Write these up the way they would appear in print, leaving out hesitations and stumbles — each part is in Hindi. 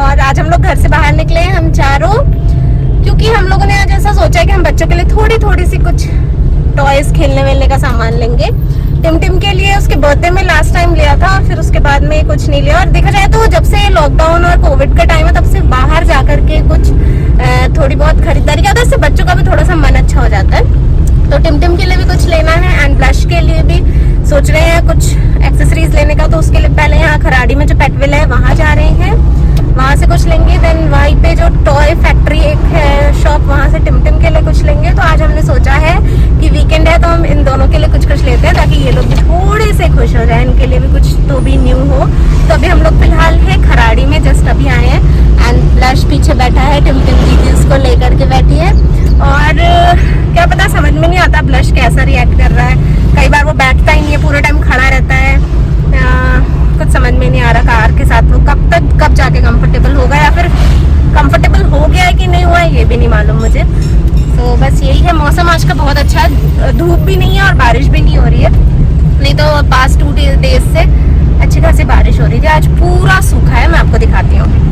और आज हम लोग घर से बाहर निकले हैं हम चारों, क्योंकि हम लोगों ने आज ऐसा सोचा है कि हम बच्चों के लिए थोड़ी थोड़ी सी कुछ टॉयज खेलने वेलने का सामान लेंगे। टिम के लिए उसके बर्थडे में लास्ट टाइम लिया था और फिर उसके बाद में कुछ नहीं लिया। और देखा जाए तो जब से लॉकडाउन और कोविड का टाइम है तब से बाहर जाकर के कुछ थोड़ी बहुत खरीदारी किया था, इससे बच्चों का भी थोड़ा सा मन अच्छा हो जाता है। तो टिम के लिए भी कुछ लेना है एंड ब्लश के लिए भी सोच रहे हैं कुछ एक्सेसरीज लेने का। तो उसके लिए पहले यहाँ खराड़ी में जो पेटविल है वहाँ जा रहे हैं, वहाँ से कुछ लेंगे। देन वहीं पे जो टॉय फैक्ट्री एक है शॉप, वहाँ से टिम के लिए कुछ लेंगे। तो आज हमने सोचा है कि वीकेंड है तो हम इन दोनों के लिए कुछ लेते हैं ताकि ये लोग भी थोड़े से खुश हो जाए, इनके लिए भी कुछ तो भी न्यू हो। तो अभी हम लोग फिलहाल है खराड़ी में, जस्ट अभी आए हैं एंड ब्लश पीछे बैठा है, टिम दीदी उसको लेकर के बैठी है। और क्या पता, समझ में नहीं आता ब्लश कैसा रिएक्ट कर रहा है। कई बार वो बैठता ही नहीं है, पूरे टाइम खड़ा रहता है। कुछ समझ में नहीं आ रहा कार के साथ वो कब जाके कंफर्टेबल होगा, या फिर कंफर्टेबल हो गया है कि नहीं हुआ है ये भी नहीं मालूम मुझे। तो बस यही है। मौसम आज का बहुत अच्छा है, धूप भी नहीं है और बारिश भी नहीं हो रही है। नहीं तो पास्ट 2 डेज से अच्छी खासी बारिश हो रही थी, आज पूरा सूखा है। मैं आपको दिखाती हूँ।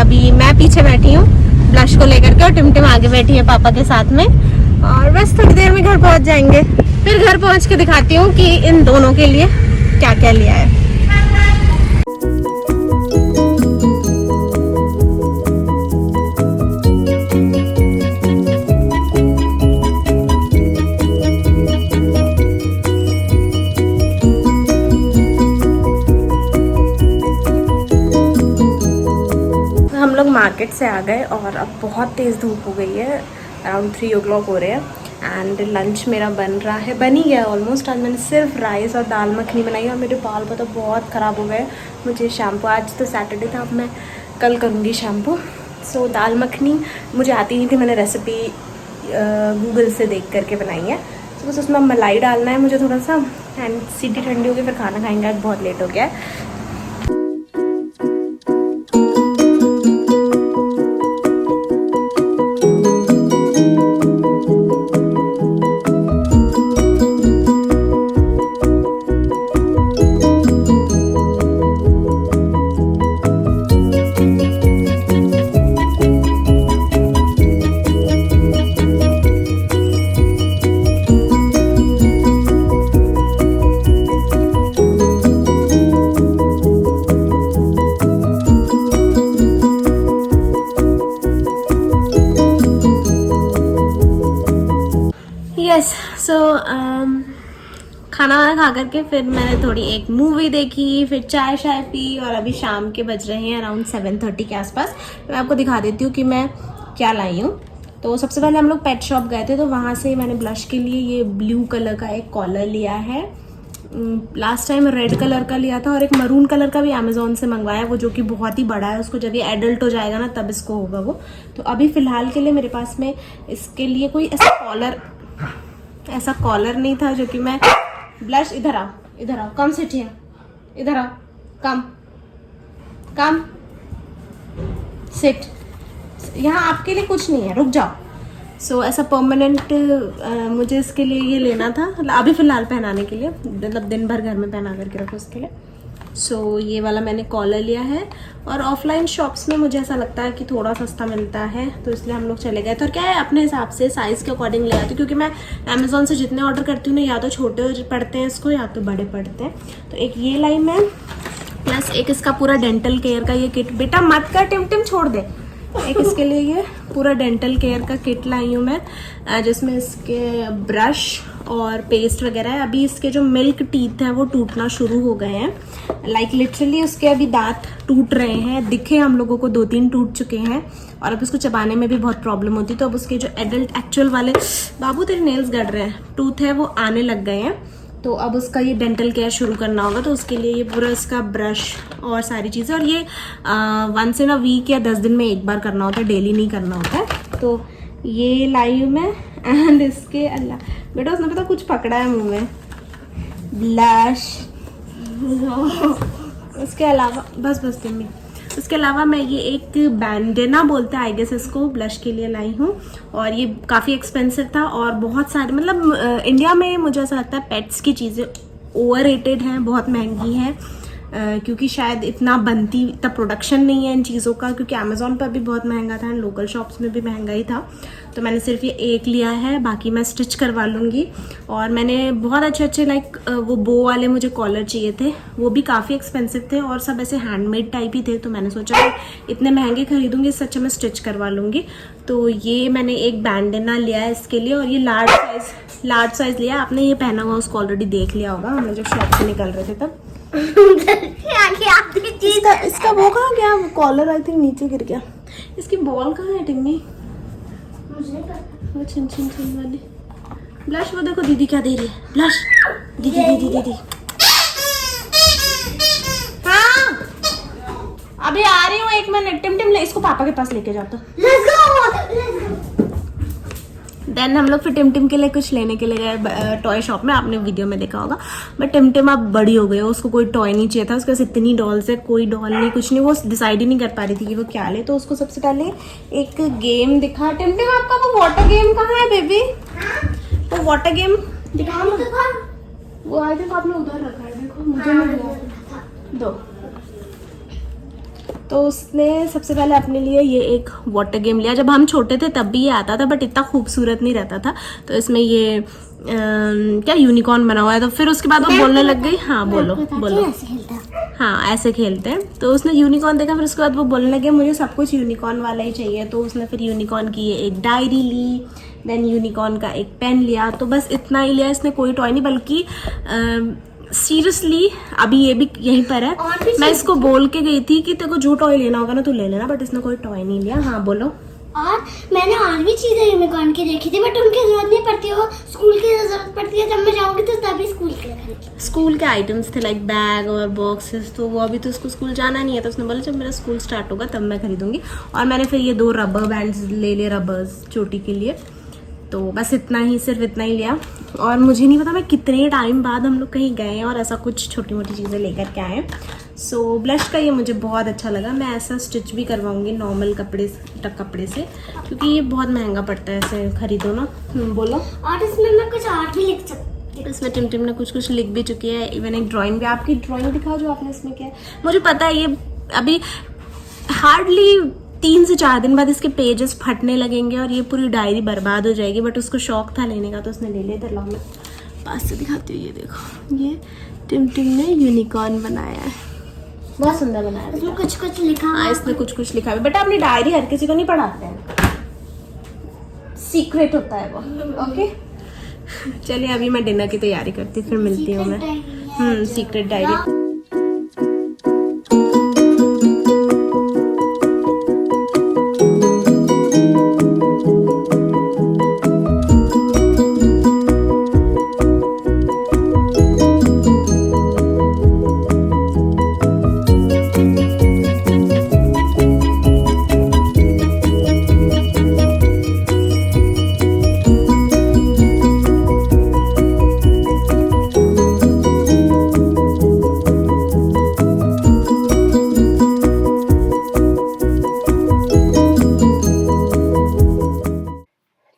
अभी मैं पीछे बैठी हूँ ब्लश को लेकर के और टिमटिम आगे बैठी है पापा के साथ में। और बस थोड़ी देर में घर पहुँच जाएंगे। फिर घर पहुँच के दिखाती हूँ कि इन दोनों के लिए क्या क्या लिया है। मार्केट से आ गए और अब बहुत तेज़ धूप हो गई है, अराउंड 3 o'clock हो रहे हैं। एंड लंच मेरा बन रहा है, बन ही गया ऑलमोस्ट। आज मैंने सिर्फ राइस और दाल मखनी बनाई और मेरे बाल पता बहुत ख़राब हो गए। मुझे शैम्पू, आज तो सैटरडे था, अब मैं कल करूँगी शैम्पू। सो दाल मखनी मुझे आती नहीं थी, मैंने रेसिपी गूगल से देख करके बनाई है। तो बस उसमें मलाई डालना है मुझे थोड़ा सा, एंड सीटी ठंडी होगी फिर खाना खाएंगे। आज बहुत लेट हो गया है। खाना खा करके फिर मैंने थोड़ी एक मूवी देखी, फिर चाय शाय पी और अभी शाम के बज रहे हैं अराउंड 7:30 के आसपास। मैं आपको दिखा देती हूँ कि मैं क्या लाई हूँ। तो सबसे पहले हम लोग पेट शॉप गए थे, तो वहाँ से मैंने ब्लश के लिए ये ब्लू कलर का एक कॉलर लिया है। लास्ट टाइम रेड कलर का लिया था और एक मरून कलर का भी अमेजोन से मंगवाया, वो जो कि बहुत ही बड़ा है। उसको जब ये एडल्ट हो जाएगा ना तब इसको होगा वो। तो अभी फ़िलहाल के लिए मेरे पास में इसके लिए कोई ऐसा कॉलर नहीं था जो कि मैं ब्लश। इधर आओ, कम सिट हियर, इधर आओ, कम सिट। यहाँ आपके लिए कुछ नहीं है, रुक जाओ। सो ऐसा परमानेंट मुझे इसके लिए ये लेना था, अभी फ़िलहाल पहनाने के लिए, मतलब दिन भर घर में पहना करके रखो उसके लिए। सो ये वाला मैंने कॉलर लिया है और ऑफलाइन शॉप्स में मुझे ऐसा लगता है कि थोड़ा सस्ता मिलता है, तो इसलिए हम लोग चले गए थे। और क्या है, अपने हिसाब से साइज़ के अकॉर्डिंग ले आती हूँ, क्योंकि मैं अमेज़ॉन से जितने ऑर्डर करती हूँ ना, या तो छोटे पड़ते हैं इसको या तो बड़े पड़ते हैं। तो एक ये लाई मैं, प्लस एक इसका पूरा डेंटल केयर का ये किट। बेटा मत कर, टिम छोड़ दे। एक इसके लिए ये पूरा डेंटल केयर का किट लाई हूँ मैं, जिसमें इसके ब्रश और पेस्ट वगैरह है। अभी इसके जो मिल्क टीथ हैं वो टूटना शुरू हो गए हैं, लाइक लिटरली उसके अभी दांत टूट रहे हैं। दिखे हम लोगों को 2-3 टूट चुके हैं और अब उसको चबाने में भी बहुत प्रॉब्लम होती है। तो अब उसके जो एडल्ट एक्चुअल वाले, बाबू तेरे नेल्स गड़ रहे हैं, टूथ है वो आने लग गए हैं। तो अब उसका ये डेंटल केयर शुरू करना होगा, तो उसके लिए ये पूरा इसका ब्रश और सारी चीज़ें। और ये वंस इन अ वीक या 10 दिन में एक बार करना होता है, डेली नहीं करना होता है। तो ये लाई हूँ मैं। एंड इसके अल्लाह बेटा, उसने पता कुछ पकड़ा है मुंह में, ब्लश। उसके अलावा बस मम्मी, उसके अलावा मैं ये एक बैंडेना बोलते हैं आई गेस इसको, ब्लश के लिए लाई हूँ। और ये काफ़ी एक्सपेंसिव था और बहुत सारे, मतलब इंडिया में मुझे ऐसा लगता है पेट्स की चीज़ें ओवररेटेड हैं, बहुत महंगी हैं, क्योंकि शायद इतना बनती, इतना प्रोडक्शन नहीं है इन चीज़ों का, क्योंकि अमेज़ॉन पर भी बहुत महंगा था, लोकल शॉप्स में भी महंगा ही था। तो मैंने सिर्फ ये एक लिया है, बाकी मैं स्टिच करवा लूँगी। और मैंने बहुत अच्छे लाइक वो बो वाले मुझे कॉलर चाहिए थे, वो भी काफ़ी एक्सपेंसिव थे और सब ऐसे हैंडमेड टाइप ही थे। तो मैंने सोचा इतने महंगे खरीदूँगी, इससे अच्छा मैं स्टिच करवा लूँगी। तो ये मैंने एक बैंडेना लिया है इसके लिए, और ये लार्ज साइज़ लिया। आपने ये पहना हुआ उसको ऑलरेडी देख लिया होगा, हम लोग जब शॉप से निकल रहे थे तब। इसका वो कहाँ गया, कॉलर आई थिंक नीचे गिर गया। इसकी बॉल कहाँ है टिम्मी? वो छिन वाली ब्लश, वो देखो दीदी क्या दे रही है, ब्लश। दीदी हाँ अभी आ रही हूँ, 1 मिनट। टिम ले इसको पापा के पास लेके जाता। देन हम लोग फिर टिम के लिए कुछ लेने के लिए गए टॉय शॉप में, आपने वीडियो में देखा होगा। बट टिम अब बड़ी हो गई है, उसको कोई टॉय नहीं चाहिए था। उसके पास इतनी डॉल्स है, कोई डॉल नहीं, कुछ नहीं। वो डिसाइड ही नहीं कर पा रही थी कि वो क्या ले। तो उसको सबसे पहले एक गेम दिखा। टिम आपका वो वाटर गेम कहाँ है बेबी? वो वाटर गेम दिखा ना, वो आई थिंक आपने उधर रखा है, देखो मुझे नहीं दो। तो उसने सबसे पहले अपने लिए ये एक वाटर गेम लिया। जब हम छोटे थे तब भी ये आता था, बट इतना खूबसूरत नहीं रहता था। तो इसमें ये क्या यूनिकॉर्न बना हुआ है। तो फिर उसके बाद वो बोलने लग गई, हाँ बोलो बोलो, हाँ ऐसे खेलते हैं। तो उसने यूनिकॉर्न देखा, फिर उसके बाद वो बोलने लगे मुझे सब कुछ यूनिकॉर्न वाला ही चाहिए। तो उसने फिर यूनिकॉर्न की एक डायरी ली, देन यूनिकॉर्न का एक पेन लिया। तो बस इतना ही लिया इसने, कोई टॉय नहीं। बल्कि सीरियसली अभी ये भी यहीं पर है। मैं इसको बोल के गई थी कि तेरे को जो टॉय लेना होगा ना तू ले लेना, बट इसने कोई टॉय नहीं लिया। हाँ बोलो। और मैंने और भी चीजें यूनिकॉर्न की देखी थी, बट उनकी जरूरत नहीं पड़ती, वो स्कूल की जरूरत पड़ती है। जब मैं जाऊंगी तो तभी स्कूल के लिए स्कूल के आइटम्स थे, लाइक बैग और बॉक्सेस। तो वो अभी तो उसको स्कूल जाना नहीं है, तो उसने बोला जब मेरा स्कूल स्टार्ट होगा तब मैं खरीदूंगी। और मैंने फिर ये 2 रबर बैंड्स ले लिए, रबर्स चोटी के लिए। तो बस इतना ही, सिर्फ इतना ही लिया। और मुझे नहीं पता मैं कितने टाइम बाद हम लोग कहीं गए हैं और ऐसा कुछ छोटी मोटी चीज़ें लेकर के आए। सो ब्लश का ये मुझे बहुत अच्छा लगा। मैं ऐसा स्टिच भी करवाऊंगी नॉर्मल कपड़े से, क्योंकि ये बहुत महंगा पड़ता है ऐसे खरीदो ना। बोलो। और इसमें मैं कुछ और भी लिख सकती हूँ। इसमें टिम ने कुछ लिख भी चुकी है। इवन एक ड्राइंग भी। आपकी ड्राइंग दिखाओ जो आपने इसमें किया है। मुझे पता है ये अभी हार्डली 3 से 4 दिन बाद इसके पेजेस फटने लगेंगे और ये पूरी डायरी बर्बाद हो जाएगी, बट उसको शौक था लेने का तो उसने ले लिया। इधर लाओ, मैं पास से दिखाती हूँ। ये देखो, ये टिम ने यूनिकॉर्न बनाया है, बहुत सुंदर बनाया है। इसमें कुछ लिखा है। इसने कुछ लिखा है। बेटा अपनी डायरी हर किसी को नहीं पढ़ाते हैं, सीक्रेट होता है वो। ओके चलिए अभी मैं डिनर की तैयारी करती हूँ, फिर मिलती हूँ मैं। Secret diary.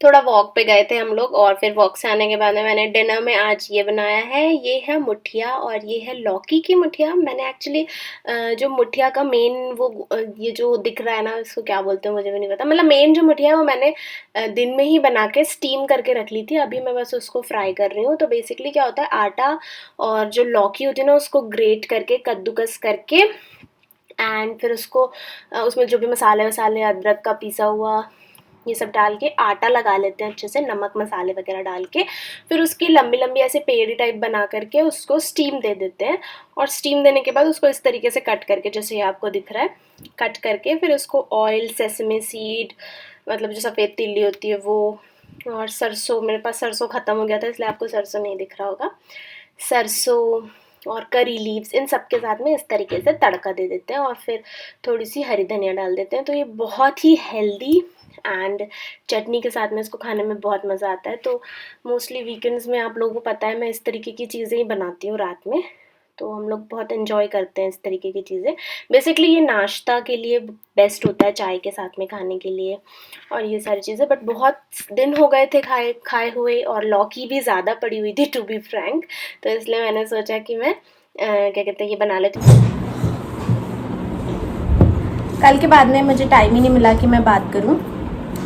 थोड़ा वॉक पे गए थे हम लोग, और फिर वॉक से आने के बाद में मैंने डिनर में आज ये बनाया है। ये है मुठिया और ये है लौकी की मुठिया। मैंने एक्चुअली जो मुठिया का मेन वो ये जो दिख रहा है ना, इसको क्या बोलते हैं मुझे भी नहीं पता। मतलब मेन जो मुठिया है वो मैंने दिन में ही बना के स्टीम करके रख ली थी। अभी मैं बस उसको फ्राई कर रही हूँ। तो बेसिकली क्या होता है, आटा और जो लौकी होती है ना उसको ग्रेट करके, कद्दूकस करके, एंड फिर उसको उसमें जो भी मसाले अदरक का पीसा हुआ ये सब डाल के आटा लगा लेते हैं अच्छे से, नमक मसाले वगैरह डाल के। फिर उसकी लंबी लंबी ऐसे पेड़ी टाइप बना करके उसको स्टीम दे देते हैं। और स्टीम देने के बाद उसको इस तरीके से कट करके, जैसे ये आपको दिख रहा है, कट करके फिर उसको ऑयल, सेसमे सीड, मतलब जो सफ़ेद तिल्ली होती है वो, और सरसों, मेरे पास सरसों ख़त्म हो गया था इसलिए आपको सरसों नहीं दिख रहा होगा, सरसों और करी लीव्स, इन सब के साथ में इस तरीके से तड़का दे देते हैं और फिर थोड़ी सी हरी धनिया डाल देते हैं। तो ये बहुत ही हेल्दी एंड चटनी के साथ में इसको खाने में बहुत मज़ा आता है। तो मोस्टली वीकेंड्स में आप लोगों को पता है मैं इस तरीके की चीज़ें ही बनाती हूँ रात में। तो हम लोग बहुत एंजॉय करते हैं इस तरीके की चीज़ें। बेसिकली ये नाश्ता के लिए बेस्ट होता है, चाय के साथ में खाने के लिए और ये सारी चीज़ें। बट बहुत दिन हो गए थे खाए हुए, और लौकी भी ज़्यादा पड़ी हुई थी टू बी फ्रैंक। तो इसलिए मैंने सोचा कि मैं क्या कहते हैं ये बना लेती हूँ। कल के बाद में मुझे टाइम ही नहीं मिला कि मैं बात करूँ,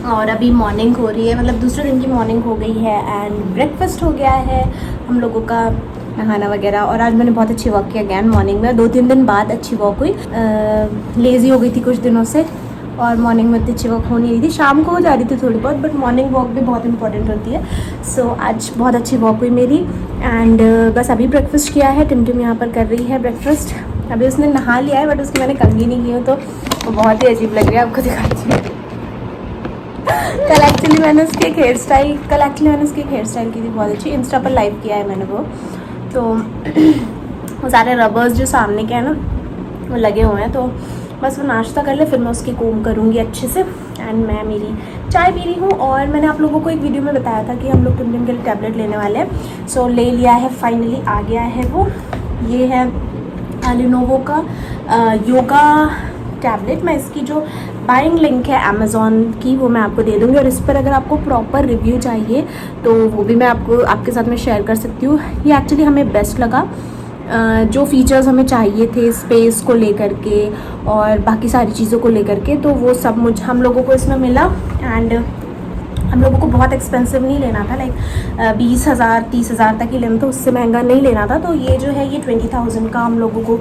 और अभी मॉर्निंग हो रही है, मतलब दूसरे दिन की मॉर्निंग हो गई है एंड ब्रेकफास्ट हो गया है हम लोगों का, नहाना वगैरह। और आज मैंने बहुत अच्छी वॉक किया अगैन मॉर्निंग में, 2-3 दिन बाद अच्छी वॉक हुई। लेज़ी हो गई थी कुछ दिनों से और मॉर्निंग में इतनी अच्छी वॉक हो नहीं रही थी। शाम को हो जा रही थी थोड़ी बहुत, बट मॉर्निंग वॉक भी बहुत इंपॉर्टेंट होती है। सो आज बहुत अच्छी वॉक हुई मेरी एंड बस अभी ब्रेकफास्ट किया है। टिम यहाँ पर कर रही है ब्रेकफास्ट। अभी उसने नहा लिया है बट उसकी मैंने कंघी नहीं की हूँ, तो वो बहुत ही अजीब लग रही है, आपको दिखाती हूँ। कल एक्चुअली मैंने उसकी एक हेयर स्टाइल की थी बहुत अच्छी, इंस्टा पर लाइव किया है मैंने वो। तो वो सारे रबर्स जो सामने के हैं ना वो लगे हुए हैं, तो बस वो नाश्ता कर ले फिर मैं उसकी कोम करूँगी अच्छे से। एंड मैं मेरी चाय पी रही हूँ। और मैंने आप लोगों को एक वीडियो में बताया था कि हम लोग टिम के लिए टैबलेट लेने वाले हैं। सो ले लिया है, फाइनली आ गया है वो। ये है लिनोवो का योगा टैबलेट। मैं इसकी जो बाइंग लिंक है अमेज़ॉन की वो मैं आपको दे दूँगी, और इस पर अगर आपको प्रॉपर रिव्यू चाहिए तो वो भी मैं आपको आपके साथ में शेयर कर सकती हूँ। ये एक्चुअली हमें बेस्ट लगा जो फीचर्स हमें चाहिए थे स्पेस को लेकर के और बाकी सारी चीज़ों को लेकर के, तो वो सब हम लोगों को इसमें मिला। एंड हम लोगों को बहुत एक्सपेंसिव नहीं लेना था, लाइक 20,000 30,000 तक ही लेना था, उससे महंगा नहीं लेना था। तो ये जो है ये 20,000 का हम लोगों को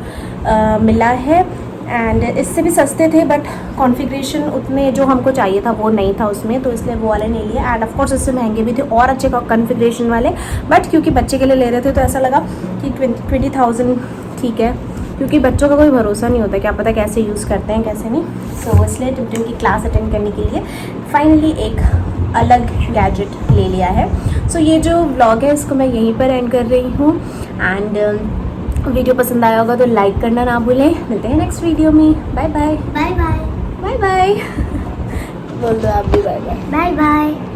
मिला है। एंड इससे भी सस्ते थे बट कॉन्फ़िगरेशन उतने जो हमको चाहिए था वो नहीं था उसमें, तो इसलिए वो वाले नहीं लिए। एंड ऑफ कोर्स इससे महंगे भी थे और अच्छे कॉन्फ़िगरेशन वाले, बट क्योंकि बच्चे के लिए ले रहे थे तो ऐसा लगा कि 20,000 ठीक है, क्योंकि बच्चों का कोई भरोसा नहीं होता, क्या पता कैसे यूज़ करते हैं कैसे नहीं। सो इसलिए टिमटिम की क्लास अटेंड करने के लिए फाइनली एक अलग गैजेट ले लिया है। सो ये जो व्लॉग है इसको मैं यहीं पर एंड कर रही हूँ। एंड वीडियो पसंद आया होगा तो लाइक करना ना भूलें। मिलते हैं नेक्स्ट वीडियो में। Bye bye. Bye bye. Bye bye. बोल दो आप भी बाय बाय। Bye bye.